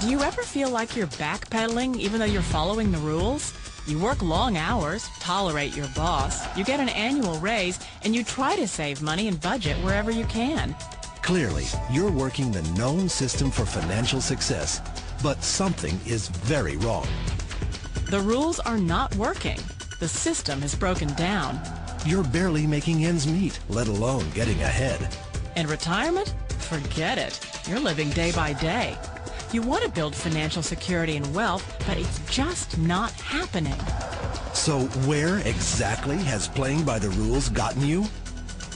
Do you ever feel like you're backpedaling even though you're following the rules? You work long hours, tolerate your boss, you get an annual raise, and you try to save money and budget wherever you can. Clearly, you're working the known system for financial success, but something is very wrong. The rules are not working. The system has broken down. You're barely making ends meet, let alone getting ahead. And retirement? Forget it. You're living day by day. You want to build financial security and wealth, but it's just not happening. So where exactly has playing by the rules gotten you?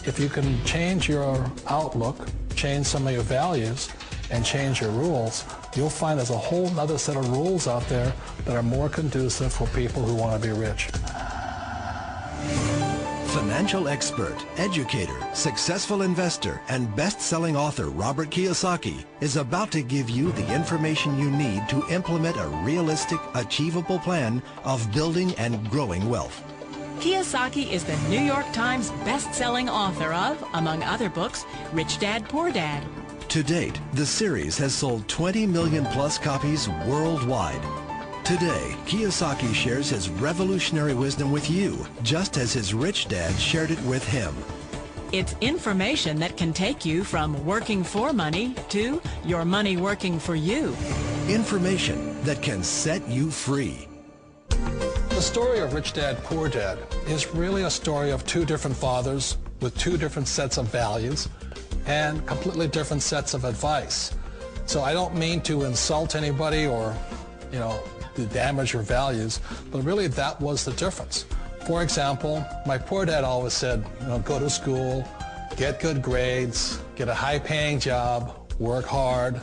If you can change your outlook, change some of your values, and change your rules, you'll find there's a whole other set of rules out there that are more conducive for people who want to be rich. Financial expert, educator, successful investor, and best-selling author Robort Kiosaki is about to give you the information you need to implement a realistic, achievable plan of building and growing wealth. Kiyosaki is the New York Times best-selling author of, among other books, Rich Dad, Poor Dad. To date, the series has sold 20 million plus copies worldwide. Today, Kiyosaki shares his revolutionary wisdom with you, just as his rich dad shared it with him. It's information that can take you from working for money to your money working for you. Information that can set you free. The story of Rich Dad, Poor Dad is really a story of two different fathers with two different sets of values and completely different sets of advice. So I don't mean to insult anybody or, to damage your values, but really that was the difference. For example, my poor dad always said, go to school, get good grades, get a high-paying job, work hard,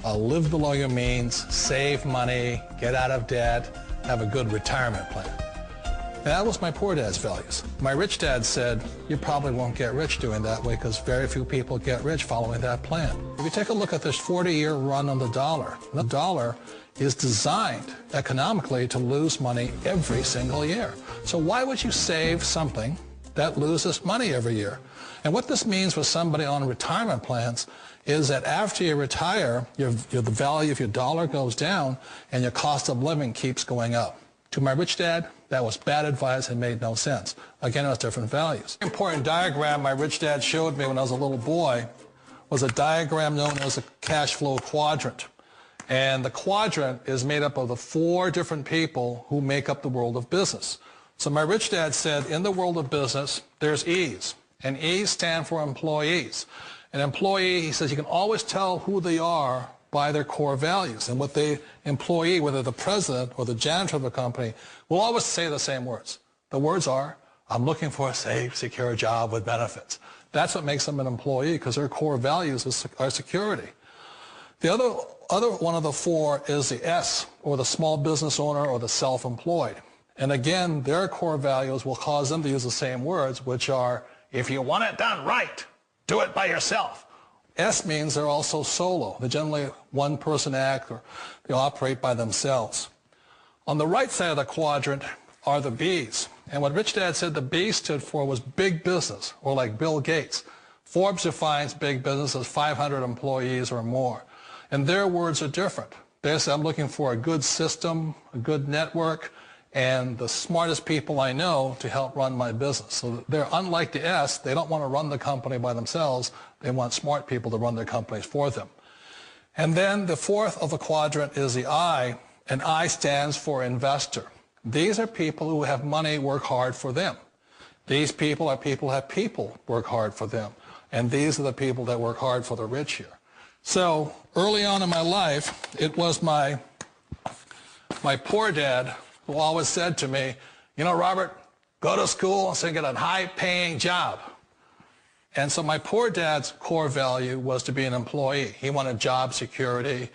live below your means, save money, get out of debt, have a good retirement plan. And that was my poor dad's values. My rich dad said, you probably won't get rich doing that way because very few people get rich following that plan. If you take a look at this 40-year run on the dollar is designed economically to lose money every single year. So why would you save something that loses money every year? And what this means for somebody on retirement plans is that after you retire, the value of your dollar goes down and your cost of living keeps going up. To my rich dad, that was bad advice and made no sense. Again, it was different values. An important diagram my rich dad showed me when I was a little boy was a diagram known as a cash flow quadrant. And the quadrant is made up of the four different people who make up the world of business. So my rich dad said, in the world of business, there's E's. And E's stand for employees. An employee, he says, you can always tell who they are by their core values. And what the employee, whether the president or the janitor of the company, will always say the same words. The words are, I'm looking for a safe, secure job with benefits. That's what makes them an employee, because their core values are security. The other one of the four is the S, or the small business owner or the self-employed. And again, their core values will cause them to use the same words, which are, if you want it done right, do it by yourself. S means they're also solo. They're generally one-person act, or they operate by themselves. On the right side of the quadrant are the B's. And what Rich Dad said the B stood for was big business, or like Bill Gates. Forbes defines big business as 500 employees or more. And their words are different. They say, I'm looking for a good system, a good network, and the smartest people I know to help run my business. So they're unlike the S. They don't want to run the company by themselves. They want smart people to run their companies for them. And then the fourth of the quadrant is the I, and I stands for investor. These are people who have money work hard for them. These people are people who have people work hard for them. And these are the people that work hard for the rich here. So early on in my life, it was my poor dad who always said to me, Robert, go to school and get a high-paying job. And so my poor dad's core value was to be an employee. He wanted job security,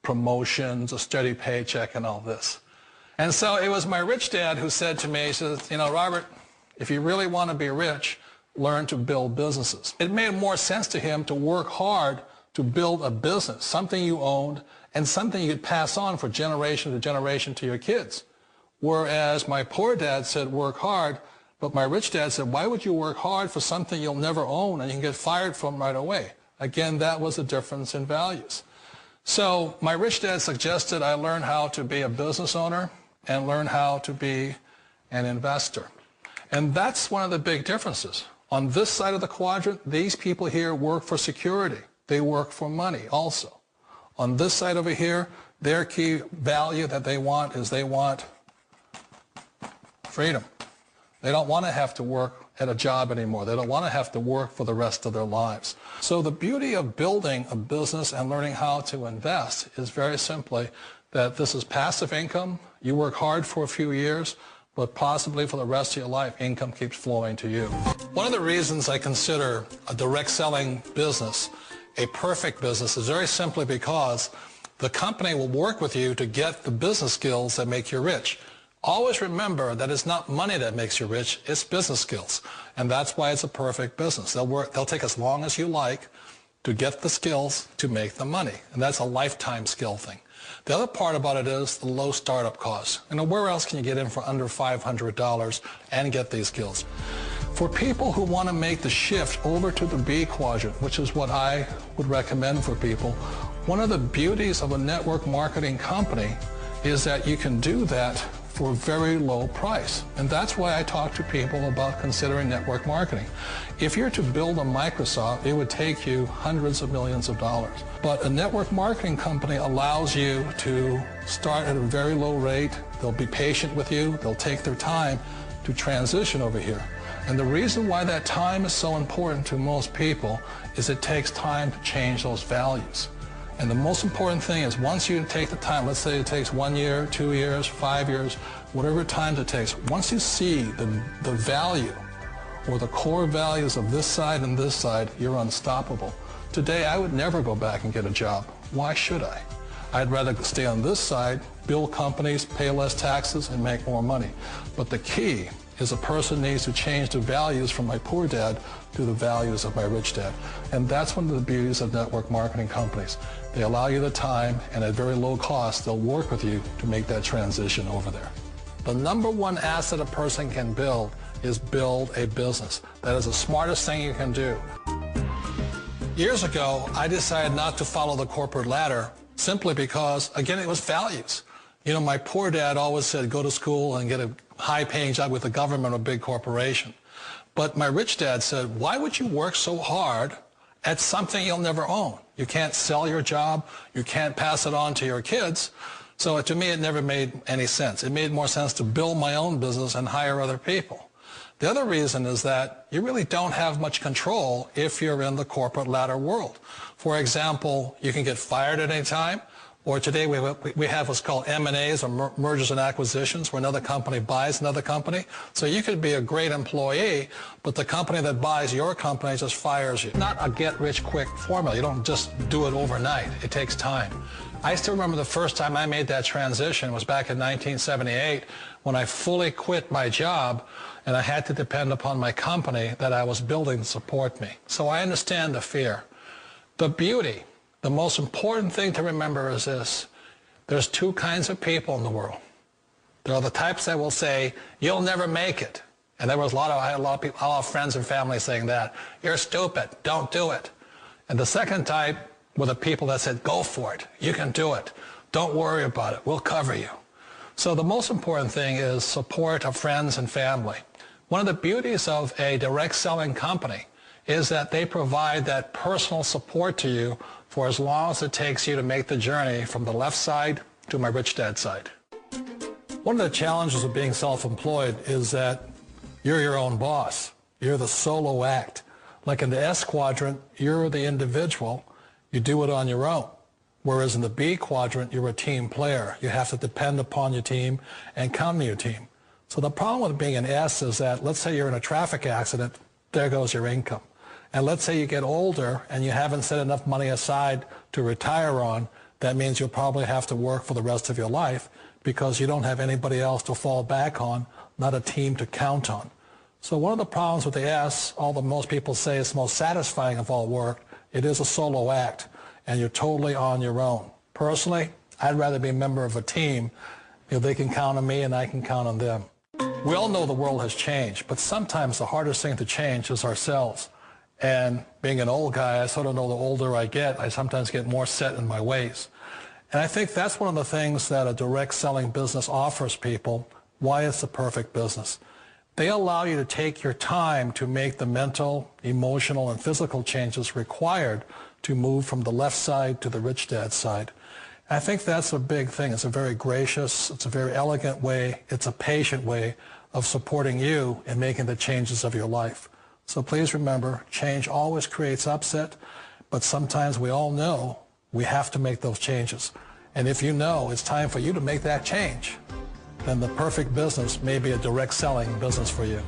promotions, a steady paycheck, and all this. And so it was my rich dad who said to me, he says, Robert, if you really want to be rich, learn to build businesses. It made more sense to him to work hard to build a business, something you owned, and something you could pass on for generation to generation to your kids. Whereas my poor dad said work hard, but my rich dad said, why would you work hard for something you'll never own and you can get fired from right away? Again, that was a difference in values. So my rich dad suggested I learn how to be a business owner and learn how to be an investor. And that's one of the big differences. On this side of the quadrant, these people here work for security. They work for money also. On this side over here, their key value that they want is they want freedom. They don't want to have to work at a job anymore. They don't want to have to work for the rest of their lives. So the beauty of building a business and learning how to invest is very simply that this is passive income. You work hard for a few years, but possibly for the rest of your life, income keeps flowing to you. One of the reasons I consider a direct selling business a perfect business is very simply because the company will work with you to get the business skills that make you rich. Always remember that it's not money that makes you rich, it's business skills. And that's why it's a perfect business. They'll take as long as you like to get the skills to make the money. And that's a lifetime skill thing. The other part about it is the low startup costs. Where else can you get in for under $500 and get these skills? For people who want to make the shift over to the B quadrant, which is what I would recommend for people, one of the beauties of a network marketing company is that you can do that for a very low price. And that's why I talk to people about considering network marketing. If you're to build a Microsoft, it would take you hundreds of millions of dollars. But a network marketing company allows you to start at a very low rate. They'll be patient with you. They'll take their time to transition over here. And the reason why that time is so important to most people is it takes time to change those values. And the most important thing is once you take the time, let's say it takes 1 year, 2 years, 5 years, whatever time it takes, once you see the value or the core values of this side and this side, you're unstoppable. Today, I would never go back and get a job. Why should I? I'd rather stay on this side, build companies, pay less taxes, and make more money. But the key is a person needs to change the values from my poor dad to the values of my rich dad. And that's one of the beauties of network marketing companies. They allow you the time, and at very low cost, they'll work with you to make that transition over there. The number one asset a person can build is build a business. That is the smartest thing you can do. Years ago, I decided not to follow the corporate ladder simply because, again, it was values. My poor dad always said, go to school and get a high-paying job with the government or a big corporation. But my rich dad said, why would you work so hard at something you'll never own? You can't sell your job. You can't pass it on to your kids. So to me, it never made any sense. It made more sense to build my own business and hire other people. The other reason is that you really don't have much control if you're in the corporate ladder world. For example, you can get fired at any time. Or today we have what's called M&As, or mergers and acquisitions, where another company buys another company. So you could be a great employee, but the company that buys your company just fires you. Not a get-rich-quick formula. You don't just do it overnight. It takes time. I still remember the first time I made that transition was back in 1978 when I fully quit my job and I had to depend upon my company that I was building to support me. So I understand the fear. The beauty. The most important thing to remember is this. There's two kinds of people in the world. There are the types that will say, you'll never make it. And I had a lot of people, a lot of friends and family saying that. You're stupid. Don't do it. And the second type were the people that said, go for it. You can do it. Don't worry about it. We'll cover you. So the most important thing is support of friends and family. One of the beauties of a direct selling company is that they provide that personal support to you for as long as it takes you to make the journey from the left side to my rich dad side. One of the challenges of being self-employed is that you're your own boss. You're the solo act. Like in the S quadrant, you're the individual. You do it on your own. Whereas in the B quadrant, you're a team player. You have to depend upon your team and count on your team. So the problem with being an S is that, let's say you're in a traffic accident, there goes your income. And let's say you get older and you haven't set enough money aside to retire on, that means you'll probably have to work for the rest of your life because you don't have anybody else to fall back on, not a team to count on. So one of the problems with the S, although most people say it's the most satisfying of all work, it is a solo act and you're totally on your own. Personally, I'd rather be a member of a team. They can count on me and I can count on them. We all know the world has changed, but sometimes the hardest thing to change is ourselves. And being an old guy, I sort of know the older I get, I sometimes get more set in my ways. And I think that's one of the things that a direct selling business offers people, why it's the perfect business. They allow you to take your time to make the mental, emotional, and physical changes required to move from the left side to the rich dad side. I think that's a big thing. It's a very gracious, it's a very elegant way, it's a patient way of supporting you in making the changes of your life. So please remember, change always creates upset, but sometimes we all know we have to make those changes. And if you know it's time for you to make that change, then the perfect business may be a direct selling business for you.